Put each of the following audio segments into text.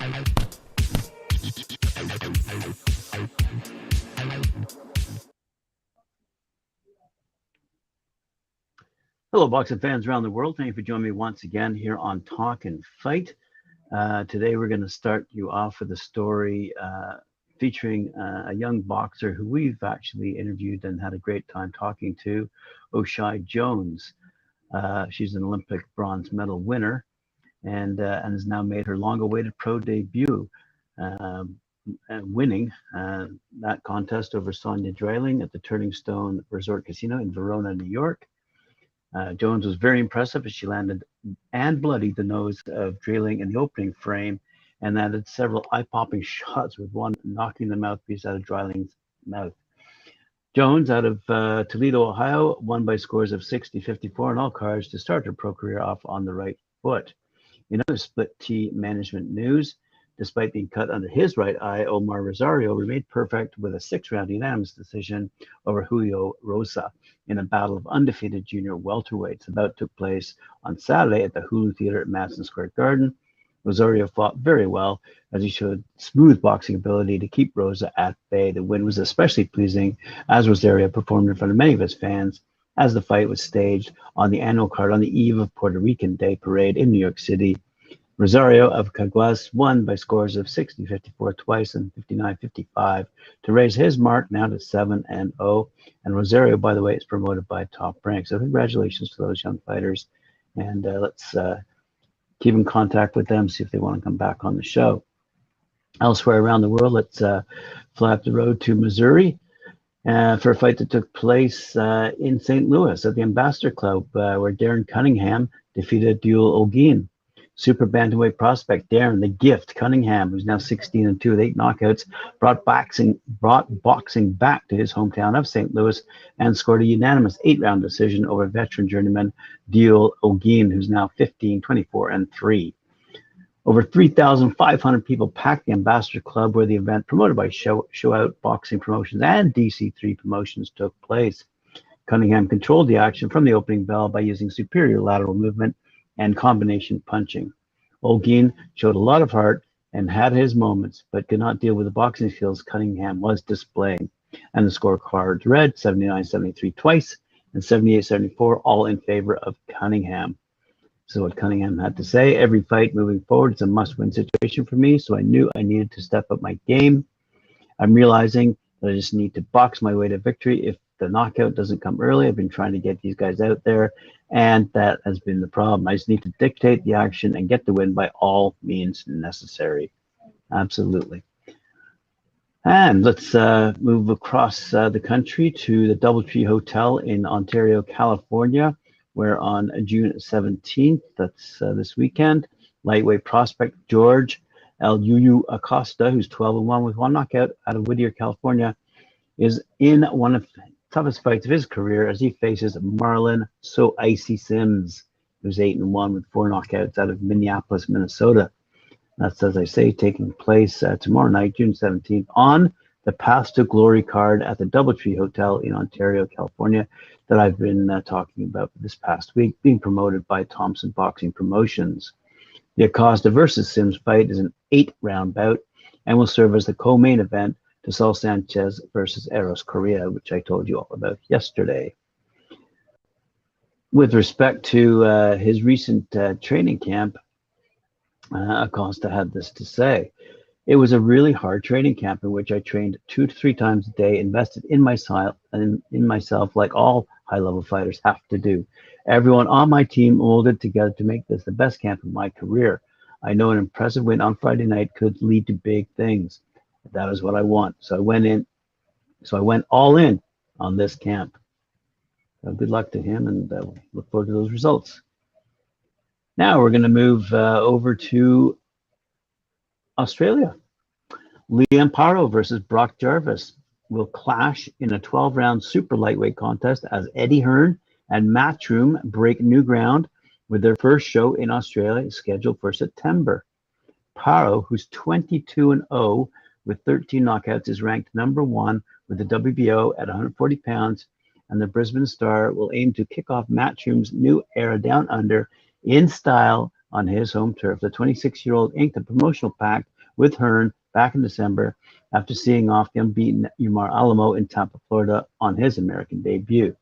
Hello, boxing fans around the world. Thank you for joining me once again here on Talk and Fight. Today we're going to start you off with a story featuring a young boxer who we've actually interviewed and had a great time talking to, Oshae Jones. She's an Olympic bronze medal winner and has now made her long-awaited pro debut, winning that contest over Sonia Dreiling at the Turning Stone Resort Casino in Verona, New York. Jones was very impressive as she landed and bloodied the nose of Dreiling in the opening frame and added several eye-popping shots, with one knocking the mouthpiece out of Dreiling's mouth. Jones, out of Toledo, Ohio, won by scores of 60-54 on all cards to start her pro career off on the right foot. In other split T management news, despite being cut under his right eye, Omar Rosario remained perfect with a 6-round unanimous decision over Julio Rosa in a battle of undefeated junior welterweights. The bout took place on Saturday at the Hulu Theater at Madison Square Garden. Rosario fought very well as he showed smooth boxing ability to keep Rosa at bay. The win was especially pleasing as Rosario performed in front of many of his fans as the fight was staged on the annual card on the eve of Puerto Rican Day Parade in New York City. Rosario of Caguas won by scores of 60-54 twice and 59-55 to raise his mark now to 7-0. And Rosario, by the way, is promoted by Top Rank. So congratulations to those young fighters. And let's keep in contact with them, see if they want to come back on the show. Elsewhere around the world, let's fly up the road to Missouri for a fight that took place in St. Louis at the Ambassador Club, where Darren Cunnigham defeated Duel Ogin. Super bantamweight prospect Darren the Gift Cunnigham, who's now 16-2 with 8 knockouts, brought boxing back to his hometown of St. Louis and scored a unanimous 8-round decision over veteran journeyman Duel Ogin, who's now 15-24-3. Over 3,500 people packed the Ambassador Club, where the event, promoted by Show Out Boxing Promotions and DC3 Promotions, took place. Cunnigham controlled the action from the opening bell by using superior lateral movement and combination punching. Ogin showed a lot of heart and had his moments, but could not deal with the boxing skills Cunnigham was displaying. And the scorecards read 79-73 twice and 78-74, all in favor of Cunnigham. So what Cunnigham had to say: every fight moving forward is a must-win situation for me, so I knew I needed to step up my game. I'm realizing that I just need to box my way to victory. If the knockout doesn't come early, I've been trying to get these guys out there, and that has been the problem. I just need to dictate the action and get the win by all means necessary. Absolutely. And let's move across the country to the Doubletree Hotel in Ontario, California, where on June 17th, that's this weekend, lightweight prospect George Acosta, who's 12-1 with 1 knockout out of Whittier, California, is in one of the toughest fights of his career as he faces Marlon So Icy Sims, who's 8-1 with 4 knockouts out of Minneapolis, Minnesota. That's, as I say, taking place tomorrow night, June 17th, on the Path to Glory card at the Doubletree Hotel in Ontario, California, that I've been talking about this past week, being promoted by Thompson Boxing Promotions. The Acosta versus Sims fight is an 8-round bout and will serve as the co-main event to Saul Sanchez versus Eros Correa, which I told you all about yesterday. With respect to his recent training camp, Acosta had this to say: it was a really hard training camp in which I trained 2 to 3 times a day, invested in myself like all high-level fighters have to do. Everyone on my team molded together to make this the best camp of my career. I know an impressive win on Friday night could lead to big things. That is what I want. So I went all in on this camp. So good luck to him, and look forward to those results. Now we're going to move over to Australia. Liam Paro versus Brock Jarvis will clash in a 12-round super lightweight contest as Eddie Hearn and Matchroom break new ground with their first show in Australia scheduled for September. Paro, who's 22-0 with 13 knockouts, is ranked #1 with the WBO at 140 pounds, and the Brisbane Star will aim to kick off Matchroom's new era down under in style on his home turf. The 26-year-old inked a promotional pact with Hearn back in December after seeing off the unbeaten Umar Alamo in Tampa, Florida on his American debut.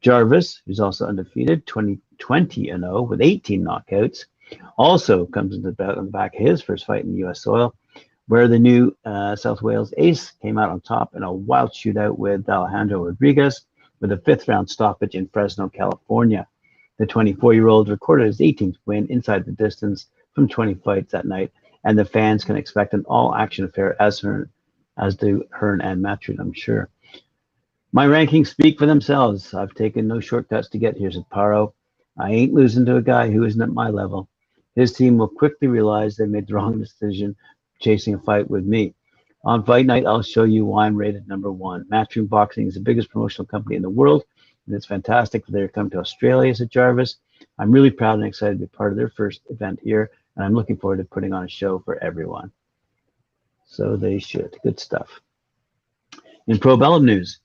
Jarvis, who's also undefeated, 20-0 with 18 knockouts, also comes into the bout on the back of his first fight in U.S. soil, where the new South Wales ace came out on top in a wild shootout with Alejandro Rodriguez with a fifth-round stoppage in Fresno, California. The 24-year-old recorded his 18th win inside the distance from 20 fights that night, and the fans can expect an all-action affair as do Hearn and Matchroom, I'm sure. My rankings speak for themselves. I've taken no shortcuts to get here, said Paro. I ain't losing to a guy who isn't at my level. His team will quickly realize they made the wrong decision chasing a fight with me. On fight night, I'll show you why I'm rated #1. Matchroom Boxing is the biggest promotional company in the world, and it's fantastic for their come to Australia, said Jarvis. I'm really proud and excited to be part of their first event here, and I'm looking forward to putting on a show for everyone. So they should. Good stuff. In Probellum news,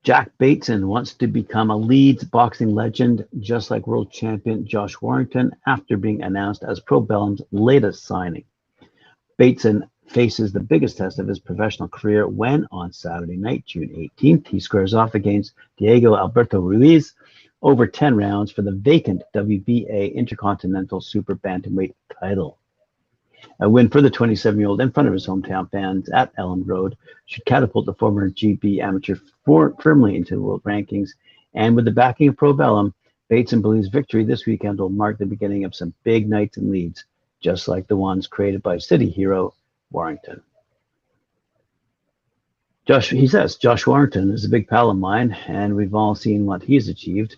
Jack Bateson wants to become a Leeds boxing legend, just like world champion Josh Warrington, after being announced as Probellum's latest signing. Bateson faces the biggest test of his professional career when, on Saturday night, June 18th, he squares off against Diego Alberto Ruiz over 10 rounds for the vacant WBA Intercontinental Super Bantamweight title. A win for the 27-year-old in front of his hometown fans at Elland Road should catapult the former GB amateur firmly into the world rankings. And with the backing of Probellum, Bateson believes victory this weekend will mark the beginning of some big nights in Leeds, just like the ones created by city hero Warrington. He says, Josh Warrington is a big pal of mine, and we've all seen what he's achieved.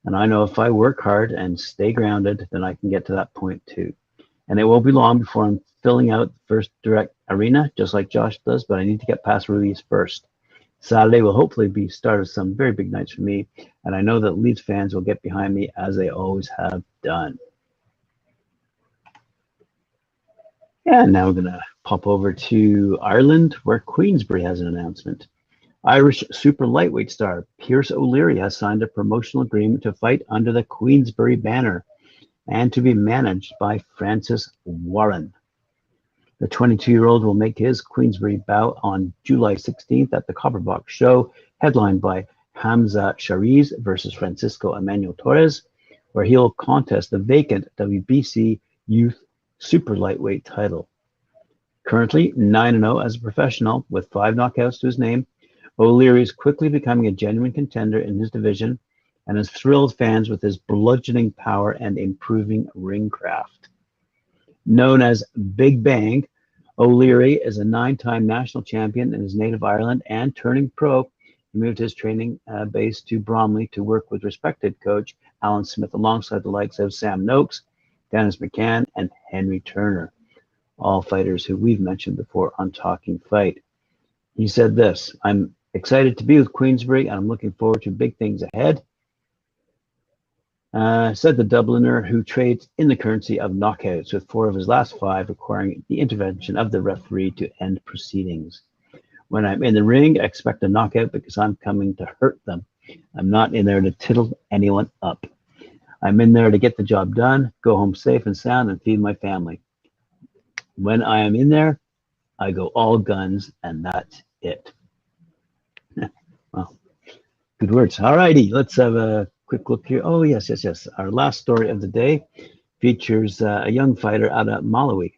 And I know if I work hard and stay grounded, then I can get to that point too. And it won't be long before I'm filling out the first direct arena, just like Josh does, but I need to get past Ruiz first. Saturday will hopefully be start of some very big nights for me, and I know that Leeds fans will get behind me as they always have done. And now we're going to pop over to Ireland, where Queensbury has an announcement. Irish super lightweight star Pierce O'Leary has signed a promotional agreement to fight under the Queensbury banner and to be managed by Francis Warren. The 22-year-old will make his Queensbury bout on July 16th at the Copperbox Show, headlined by Hamza Shariz versus Francisco Emmanuel Torres, where he'll contest the vacant WBC Youth Super Lightweight title. Currently 9-0 as a professional with 5 knockouts to his name, O'Leary is quickly becoming a genuine contender in his division and has thrilled fans with his bludgeoning power and improving ring craft. Known as Big Bang, O'Leary is a 9-time national champion in his native Ireland, and turning pro, he moved his training base to Bromley to work with respected coach Alan Smith alongside the likes of Sam Noakes, Dennis McCann, and Henry Turner, all fighters who we've mentioned before on Talking Fight. He said this, I'm excited to be with Queensbury, and I'm looking forward to big things ahead. Said the Dubliner, who trades in the currency of knockouts, with 4 of his last 5 requiring the intervention of the referee to end proceedings. When I'm in the ring, I expect a knockout because I'm coming to hurt them. I'm not in there to tittle anyone up. I'm in there to get the job done, go home safe and sound, and feed my family. When I am in there, I go all guns, and that's it. Well, good words. All righty, let's have a quick look here. Oh, yes. Our last story of the day features a young fighter out of Malawi.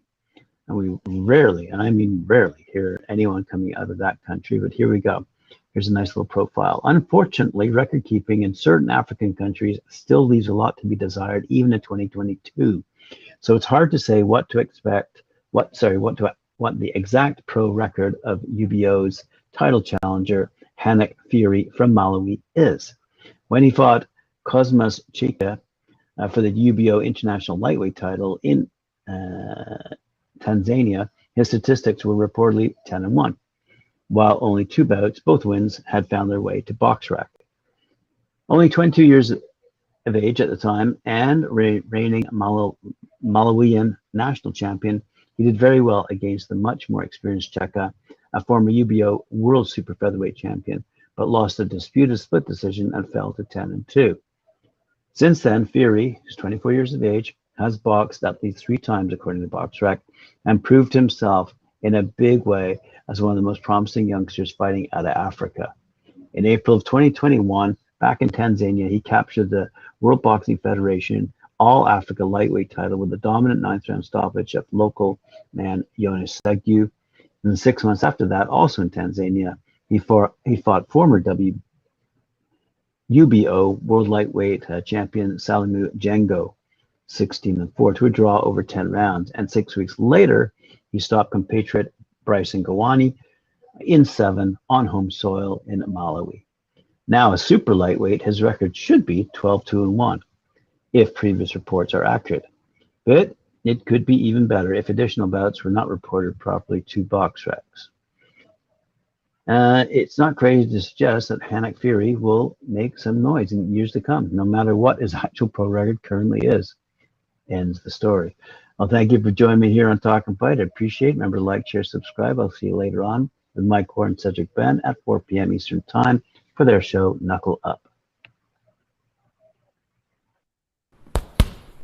And we rarely, and I mean rarely, hear anyone coming out of that country, but here we go. Here's a nice little profile. Unfortunately, record keeping in certain African countries still leaves a lot to be desired, even in 2022. So it's hard to say what to expect, what the exact pro record of UBO's title challenger, Hanek Fury from Malawi, is. When he fought Cosmas Chika for the UBO International Lightweight title in Tanzania, his statistics were reportedly 10-1, while only 2 bouts, both wins, had found their way to BoxRec. Only 22 years of age at the time and reigning Malawian national champion, he did very well against the much more experienced Cheka, a former UBO World Super Featherweight champion, but lost a disputed split decision and fell to 10-2. Since then, Fury, who's 24 years of age, has boxed at least 3 times, according to BoxRec, and proved himself in a big way as one of the most promising youngsters fighting out of Africa. In April of 2021, back in Tanzania, he captured the World Boxing Federation All-Africa lightweight title with a dominant 9th-round stoppage of local man Jonas Segyu. And 6 months after that, also in Tanzania, he fought former WBO World Lightweight champion Salimu Jengo, 16-4, to a draw over 10 rounds. And 6 weeks later, he stopped compatriot Bryson Gowani in 7 on home soil in Malawi. Now a super lightweight, his record should be 12-2-1 if previous reports are accurate. But it could be even better if additional bouts were not reported properly to BoxRec. It's not crazy to suggest that Hanik Fury will make some noise in years to come, no matter what his actual pro record currently is. Ends the story. Well, thank you for joining me here on Talkin' Fight. I appreciate it. Remember to like, share, subscribe. I'll see you later on with Mike Core and Cedric Ben at 4 p.m. Eastern Time for their show, Knuckle Up.